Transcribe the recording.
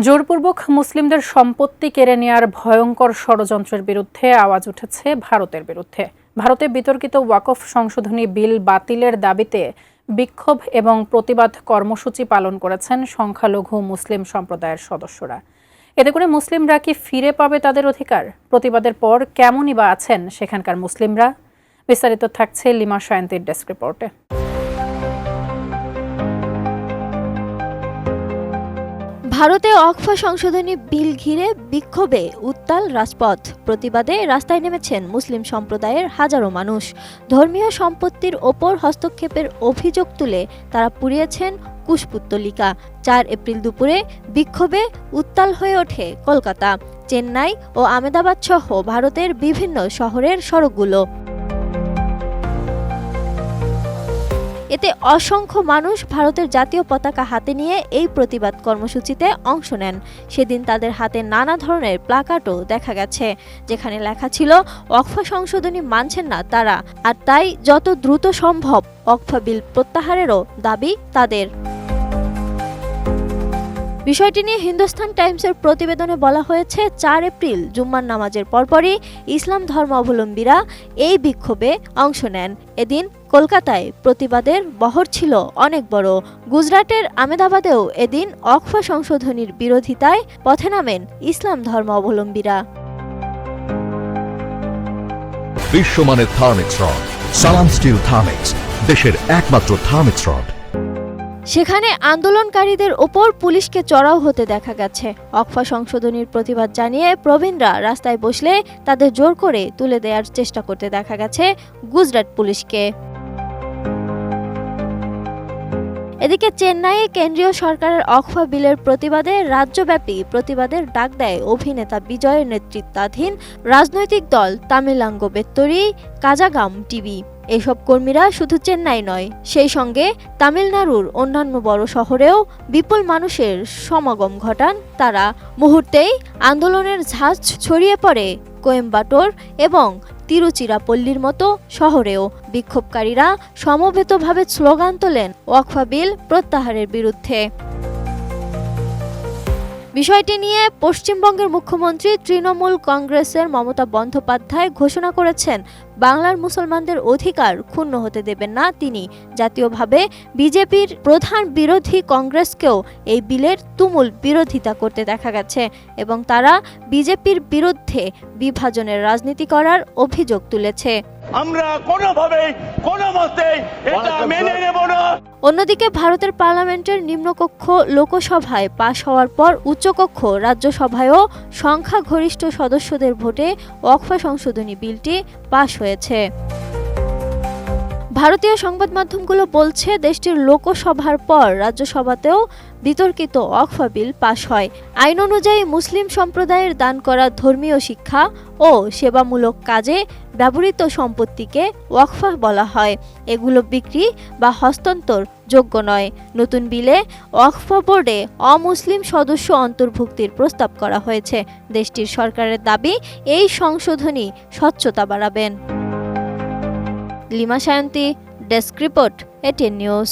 জোরপূর্বক মুসলিমদের সম্পত্তি কেড়ে নেওয়ার ভয়ঙ্কর ষড়যন্ত্রের বিরুদ্ধে আওয়াজ উঠেছে ভারতের বিরুদ্ধে। ভারতে বিতর্কিত ওয়াকফ সংশোধনী বিল বাতিলের দাবিতে বিক্ষোভ এবং প্রতিবাদ কর্মসূচি পালন করেছেন সংখ্যালঘু মুসলিম সম্প্রদায়ের সদস্যরা। এতে করে মুসলিমরা কি ফিরে পাবে তাদের অধিকার? প্রতিবাদের পর কেমনই বা আছেন সেখানকার মুসলিমরা? বিস্তারিত থাকছে লিমা সায়ন্তীর ডেস্ক রিপোর্টে। ভারতে ওয়াকফ সংশোধনী বিল ঘিরে বিক্ষোভে উত্তাল রাজপথ। প্রতিবাদে রাস্তায় নেমেছেন মুসলিম সম্প্রদায়ের হাজারো মানুষ। ধর্মীয় সম্পত্তির ওপর হস্তক্ষেপের অভিযোগ তুলে তারা পুড়িয়েছেন কুশপুত্তলিকা। 4 এপ্রিল দুপুরে বিক্ষোভে উত্তাল হয়ে ওঠে কলকাতা, চেন্নাই ও আহমেদাবাদ সহ ভারতের বিভিন্ন শহরের সড়কগুলো। এতে অসংখ্য মানুষ ভারতের জাতীয় পতাকা হাতে নিয়ে এই প্রতিবাদ কর্মসূচিতে অংশ নেন। সেদিন তাদের হাতে নানা ধরনের প্লাকার্ডও দেখা গেছে, যেখানে লেখা ছিল ওয়াকফ সংশোধনী মানছেন না তারা, আর তাই যত দ্রুত সম্ভব ওয়াকফ বিল প্রত্যাহারেরও দাবি তাদের। বিষয়টি নিয়ে হিন্দুস্তান টাইমসের প্রতিবেদনে বলা হয়েছে, 4 এপ্রিল জুম্মার নামাজের পরপরই ইসলাম ধর্মাবলম্বীরা এই বিক্ষোভে অংশ নেন। এদিন কলকাতায় প্রতিবাদের বহর ছিল অনেক বড়। গুজরাটের আহমেদাবাদেও এদিন ওয়াকফ সংশোধনীর বিরোধিতায় পথে নামেন ইসলাম ধর্মাবলম্বীরা। বিশ্বমানের থার্মিক্স রড, সালাম স্টিল থার্মিক্স, দেশের একমাত্র থার্মিক্স রড। সেখানে আন্দোলনকারীদের ওপর পুলিশকে চড়াও হতে দেখা গেছে। ওয়াকফ সংশোধনীর প্রতিবাদ জানিয়ে প্রবীণরা রাস্তায় বসলে তাদের জোর করে তুলে দেওয়ার চেষ্টা করতে দেখা গেছে গুজরাট পুলিশকে। এদিকে চেন্নাইয়ে কেন্দ্রীয় সরকারের ওয়াকফ বিলের প্রতিবাদে রাজ্যব্যাপী প্রতিবাদের ডাক দেয় অভিনেতা বিজয়ের নেতৃত্বাধীন রাজনৈতিক দল তামিলাঙ্গ বেত্তরি কাজাগাম টিভি। এসব কর্মীরা শুধু চেন্নাই নয়, সেই সঙ্গে তামিলনাড়ুর অন্যান্য বড় শহরেও বিপুল মানুষের সমাগম ঘটান তারা। মুহূর্তেই আন্দোলনের ঝাঁজ ছড়িয়ে পড়ে কোয়েম্বাটোর এবং তিরুচিরাপল্লির মতো শহরেও। বিক্ষোভকারীরা সমবেতভাবে স্লোগান তোলেন ওয়াকফ বিল প্রত্যাহারের বিরুদ্ধে। বিষয়টি নিয়ে পশ্চিমবঙ্গের মুখ্যমন্ত্রী তৃণমূল কংগ্রেসের মমতা বন্দ্যোপাধ্যায় ঘোষণা করেছেন, বাংলার মুসলমানদের অধিকার ক্ষুণ্ণ হতে দেবেন না তিনি। জাতীয়ভাবে বিজেপির প্রধান বিরোধী কংগ্রেসকেও এই বিলের তুমুল বিরোধিতা করতে দেখা গেছে এবং তারা বিজেপির বিরুদ্ধে বিভাজনের রাজনীতি করার অভিযোগ তুলেছে। আমরা কোনোভাবেই কোনো মতেই এটা মেনে নেব না। অন্যদিকে ভারতের পার্লামেন্টের নিম্নকক্ষ লোকসভায় পাশ হওয়ার পর উচ্চকক্ষ রাজ্যসভায়ও সংখ্যাগরিষ্ঠ সদস্যদের ভোটে ওয়াকফ সংশোধনী বিলটি পাশ হয়েছে। ভারতীয় সংবাদ মাধ্যমগুলো বলছে, দেশটির লোকসভার পর রাজ্যসভাতেও বিতর্কিত ওয়াকফ বিল পাশ হয়। আইন অনুযায়ী মুসলিম সম্প্রদায়ের দান করা ধর্মীয় শিক্ষা ও সেবামূলক কাজে ব্যবহৃত সম্পত্তিকে ওয়াকফ বলা হয়। এগুলো বিক্রি বা হস্তান্তর যোগ্য নয়। নতুন বিলে ওয়াকফ বোর্ডে অমুসলিম সদস্য অন্তর্ভুক্তির প্রস্তাব করা হয়েছে। দেশটির সরকারের দাবি, এই সংশোধনী স্বচ্ছতা বাড়াবেন। Lima Sayanti, desk report, ATN news.